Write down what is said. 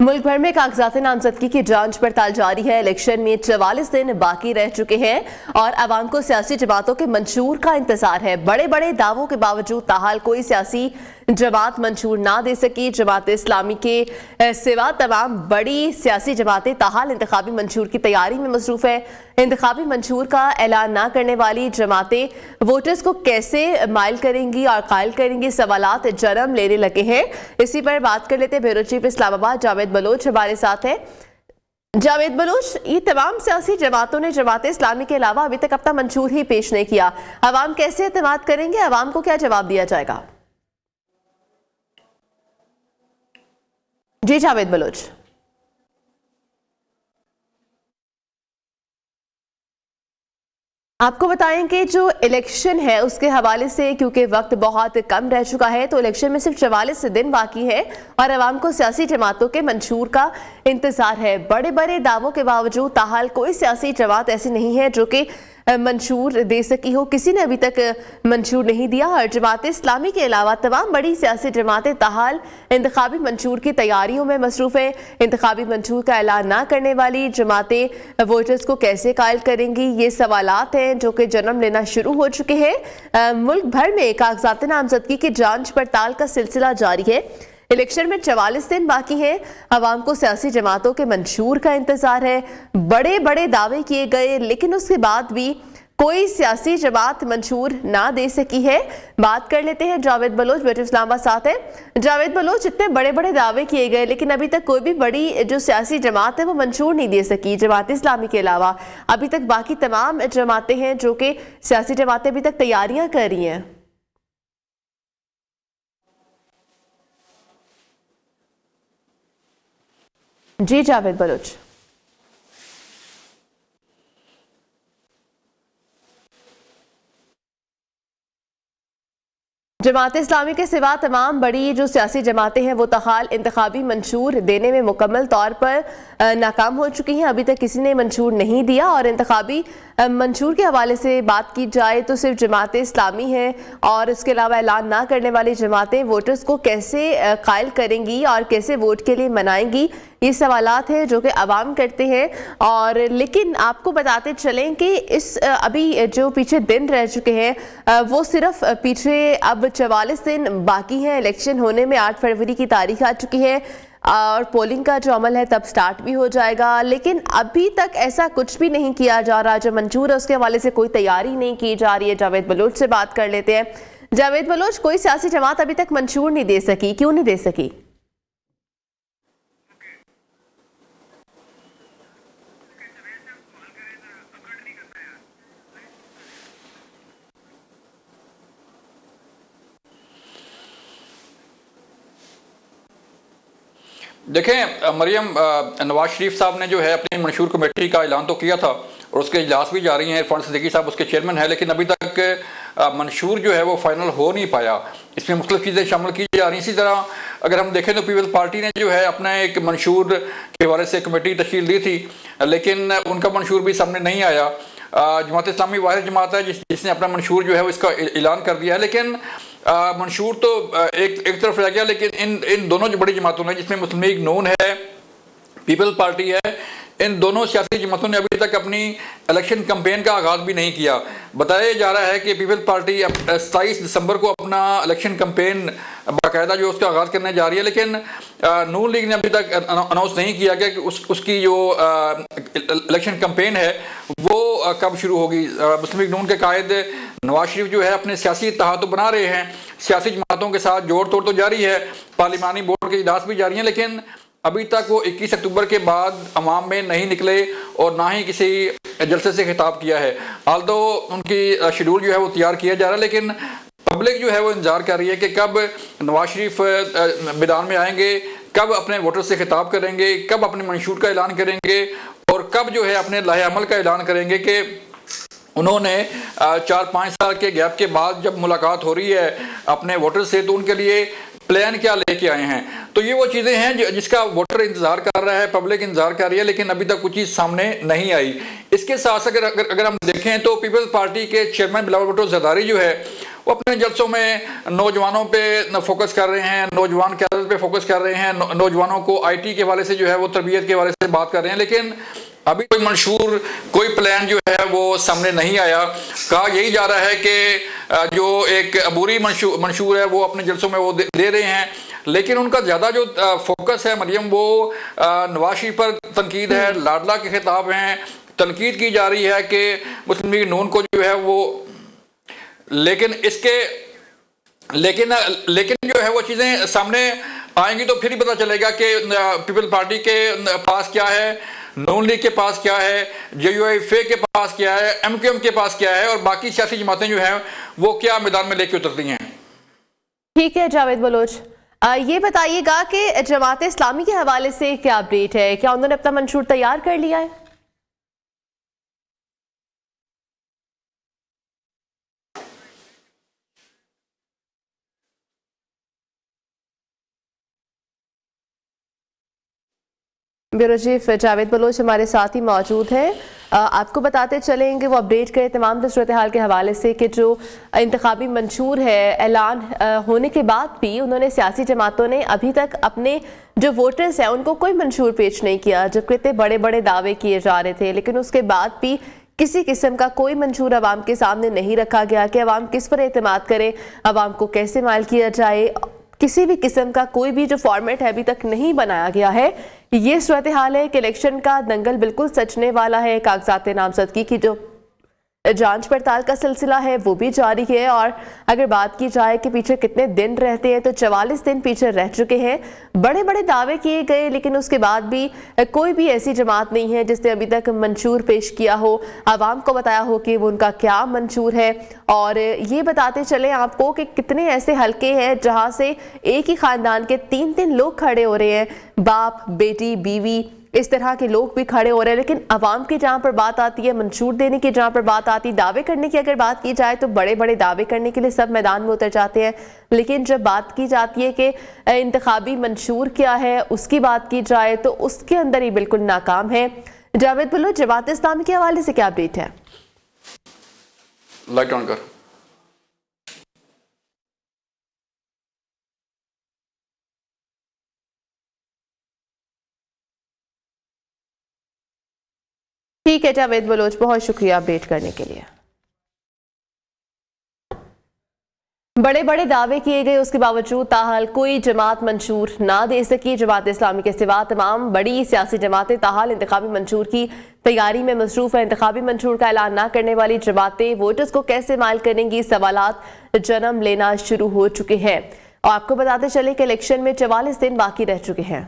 मुल्क भर में कागजात नामजदगी की जांच पड़ताल जारी है। इलेक्शन में 44 दिन बाकी रह चुके हैं और अवाम को सियासी जमातों के मंशूर का इंतजार है। बड़े बड़े दावों के बावजूद ताहाल कोई सियासी जमात मंशूर ना दे सकी। जमात इस्लामी के सिवा तमाम बड़ी सियासी जमातें ताहाल इंतखाबी मंशूर की तैयारी में मसरूफ है। इंतखाबी मंशूर का ऐलान ना करने वाली जमातें वोटर्स को कैसे माइल करेंगी और कायल करेंगी, सवालात जन्म लेने लगे हैं। इसी पर बात कर लेते हैं। ब्यूरो चीफ इस्लामाबाद जावेद बलोच हमारे साथ है। जावेद बलोच, ये तमाम सियासी जमातों ने जमात इस्लामी के अलावा अभी तक अपना मंशूर ही पेश नहीं किया। अवाम कैसे एतमाद करेंगे? अवाम को क्या जवाब दिया जाएगा? जी जावेद बलोच। आपको बताएं कि जो इलेक्शन है उसके हवाले से, क्योंकि वक्त बहुत कम रह चुका है, तो इलेक्शन में सिर्फ 44 दिन बाकी है और अवाम को सियासी जमातों के मंशूर का इंतजार है। बड़े बड़े दावों के बावजूद ताहाल कोई सियासी जमात ऐसी नहीं है जो कि मंशूर दे सकी हो। किसी ने अभी तक मंशूर नहीं दिया और जमात इस्लामी के अलावा तमाम बड़ी सियासी जमातें ताहाल इंतखाबी मंशूर की तैयारियों में मसरूफ है। इंतखाबी मंशूर का ऐलान ना करने वाली जमातें वोटर्स को कैसे कायल करेंगी, ये सवालात हैं जो कि जन्म लेना शुरू हो चुके हैं। मुल्क भर में कागजात नामजदगी की जांच पड़ताल का सिलसिला जारी है। इलेक्शन में 44 दिन बाकी हैं। अवाम को सियासी जमातों के मंशूर का इंतजार है। बड़े बड़े दावे किए गए लेकिन उसके बाद भी कोई सियासी जमात मंशूर ना दे सकी है। बात कर लेते हैं जावेद बलोच, ब्यूरो इस्लामाबाद साथ है। जावेद बलोच, इतने बड़े बड़े दावे किए गए लेकिन अभी तक कोई भी बड़ी जो सियासी जमात है वो मंशूर नहीं दे सकी। जमात इस्लामी के अलावा अभी तक बाकी तमाम जमातें हैं जो कि सियासी जमातें अभी तक तैयारियां कर रही हैं। जी जावेद बलोच। जमात इस्लामी के सिवा तमाम बड़ी जो सियासी जमातें हैं वो ताहाल इंतखाबी मंशूर देने में मुकम्मल तौर पर नाकाम हो चुकी हैं। अभी तक किसी ने मंशूर नहीं दिया और इंतखाबी मंशूर के हवाले से बात की जाए तो सिर्फ जमात इस्लामी है और इसके अलावा ऐलान ना करने वाली जमातें वोटर्स को कैसे कायल करेंगी और कैसे वोट के लिए मनाएंगी, ये सवालात हैं जो कि अवाम करते हैं। और लेकिन आपको बताते चलें कि इस अभी जो पीछे दिन रह चुके हैं वो सिर्फ पीछे अब 44 दिन बाकी हैं। इलेक्शन होने में 8 फरवरी की तारीख आ चुकी है और पोलिंग का जो अमल है तब स्टार्ट भी हो जाएगा। लेकिन अभी तक ऐसा कुछ भी नहीं किया जा रहा। जो मंशूर है उसके हवाले से कोई तैयारी नहीं की जा रही है। जावेद बलोच से बात कर लेते हैं। जावेद बलोच, कोई सियासी जमात अभी तक मंशूर नहीं दे सकी, क्यों नहीं दे सकी? देखें मरियम, नवाज शरीफ साहब ने जो है अपनी मंशूर कमेटी का ऐलान तो किया था और उसके इजलास भी जारी हैं। इरफान सिद्दीकी साहब उसके चेयरमैन है, लेकिन अभी तक मंशूर जो है वो फाइनल हो नहीं पाया। इसमें मुख्तलिफ चीज़ें शामिल की जा रही हैं। इसी तरह अगर हम देखें तो पीपल्स पार्टी ने जो है अपना एक मंशूर के हवाले से कमेटी तश्कील दी थी, लेकिन उनका मंशूर भी सामने नहीं आया। जमात इस्लामी वाहिद जमात है जिसने अपना मंशूर जो है इसका ऐलान कर दिया है, लेकिन मंशूर तो एक तरफ रह गया। लेकिन इन दोनों जो बड़ी जमातों ने, जिसमें मुस्लिम लीग नून है, पीपल्स पार्टी है, इन दोनों सियासी जमातों ने अभी तक अपनी इलेक्शन कैंपेन का आगाज़ भी नहीं किया। बताया जा रहा है कि पीपल्स पार्टी 27 दिसंबर को अपना इलेक्शन कैंपेन बाकायदा जो उसका आगाज़ करने जा रही है, लेकिन नून लीग ने अभी तक अनाउंस नहीं किया कि उसकी जो इलेक्शन कैंपेन है वो कब शुरू होगी। मुस्लिम लीग नून के कायद नवाज शरीफ जो है अपने सियासी इत्तेहाद तो बना रहे हैं, सियासी जमातों के साथ जोड़ तोड़ तो जारी है, पार्लिमानी बोर्ड के इजलास भी जारी हैं, लेकिन अभी तक वो 21 अक्टूबर के बाद अवाम में नहीं निकले और ना ही किसी जलसे से खिताब किया है। हाल तो उनकी शेड्यूल जो है वो तैयार किया जा रहा है, लेकिन पब्लिक जो है वो इंतजार कर रही है कि कब नवाज शरीफ मैदान में आएंगे, कब अपने वोटर से खिताब करेंगे, कब अपने मंशूर का ऐलान करेंगे और कब जो है अपने लाहे अमल का ऐलान करेंगे कि उन्होंने 4-5 साल के गैप के बाद जब मुलाकात हो रही है अपने वोटर से तो उनके लिए प्लान क्या लेके आए हैं। तो ये वो चीज़ें हैं जिसका वोटर इंतजार कर रहा है, पब्लिक इंतजार कर रही है, लेकिन अभी तक कुछ चीज़ सामने नहीं आई। इसके साथ अगर हम देखें तो पीपल्स पार्टी के चेयरमैन बिलावल भुट्टो जरदारी जो है वो अपने जलसों में नौजवानों पे फोकस कर रहे हैं, नौजवान कैडर पे फोकस कर रहे हैं, नौजवानों को आईटी के हवाले से जो है वो तरबियत के हवाले से बात कर रहे हैं। लेकिन अभी कोई मंशूर, कोई प्लान जो है वो सामने नहीं आया। कहा यही जा रहा है कि जो एक अबूरी मंशूर है वो अपने जलसों में वो दे रहे हैं, लेकिन उनका ज़्यादा जो फोकस है मरियम वो नवाज शरीफ पर तनकीद है, लाडला के खिताब हैं, तनकीद की जा रही है कि मुस्लिम लीग नून को जो है वो, लेकिन जो है वो चीज़ें सामने आएंगी तो फिर ही पता चलेगा कि पीपल पार्टी के पास क्या है, नून लीग के पास क्या है, JUIF के पास क्या है, MQM के पास क्या है, और बाकी सियासी जमातें जो हैं वो क्या मैदान में लेके उतरती हैं। ठीक है जावेद बलोच, ये बताइएगा कि जमात इस्लामी के हवाले से क्या अपडेट है, क्या उन्होंने अपना मंशूर तैयार कर लिया है? ब्यूरो चीफ जावेद बलोच हमारे साथ ही मौजूद हैं। आपको बताते चलेंगे वो अपडेट करें तमाम सूरत हाल के हवाले से कि जो इंतखाबी मंशूर है ऐलान होने के बाद भी उन्होंने सियासी जमातों ने अभी तक अपने जो वोटर्स हैं उनको कोई मंशूर पेश नहीं किया, जबकि इतने बड़े बड़े दावे किए जा रहे थे, लेकिन उसके बाद भी किसी किस्म का कोई मंशूर अवाम के सामने नहीं रखा गया कि अवाम किस पर एतमाद करें, अवाम को कैसे माल किया जाए। किसी भी किस्म का कोई भी जो फॉर्मेट है अभी तक नहीं बनाया गया है। ये सूरत हाल है कि इलेक्शन का दंगल बिल्कुल सचने वाला है। कागजात नामजदगी की जो जांच पड़ताल का सिलसिला है वो भी जारी है, और अगर बात की जाए कि पीछे कितने दिन रहते हैं तो 44 दिन पीछे रह चुके हैं। बड़े बड़े दावे किए गए, लेकिन उसके बाद भी कोई भी ऐसी जमात नहीं है जिसने अभी तक मंशूर पेश किया हो, आवाम को बताया हो कि वो उनका क्या मंशूर है। और ये बताते चले आपको कि कितने ऐसे हलके हैं जहाँ से एक ही खानदान के 3-3 लोग खड़े हो रहे हैं, बाप, बेटी, बीवी, इस तरह के लोग भी खड़े हो रहे हैं। लेकिन अवाम की जहाँ पर बात आती है, मंशूर देने की जहाँ पर बात आती है, दावे करने की अगर बात की जाए तो बड़े बड़े दावे करने के लिए सब मैदान में उतर जाते हैं, लेकिन जब बात की जाती है कि इंतखाबी मंशूर क्या है उसकी बात की जाए तो उसके अंदर ही बिल्कुल नाकाम है। जावेद बलोच, जमात इस्लामी के हवाले से क्या अपडेट है? लाइट ऑन कर। ठीक है जावेद बलोच, बहुत शुक्रिया अपडेट करने के लिए। बड़े बड़े दावे किए गए, उसके बावजूद ताहाल कोई जमात मंशूर ना दे सकी। जमात इस्लामी के सिवा तमाम बड़ी सियासी जमातें ताहाल इंतखाबी मंशूर की तैयारी में मसरूफ है। इंतखाबी मंशूर का ऐलान ना करने वाली जमातें वोटर्स को कैसे माल करेंगी, सवालात जन्म लेना शुरू हो चुके हैं। और आपको बताते चले कि इलेक्शन में 44 दिन बाकी रह चुके हैं।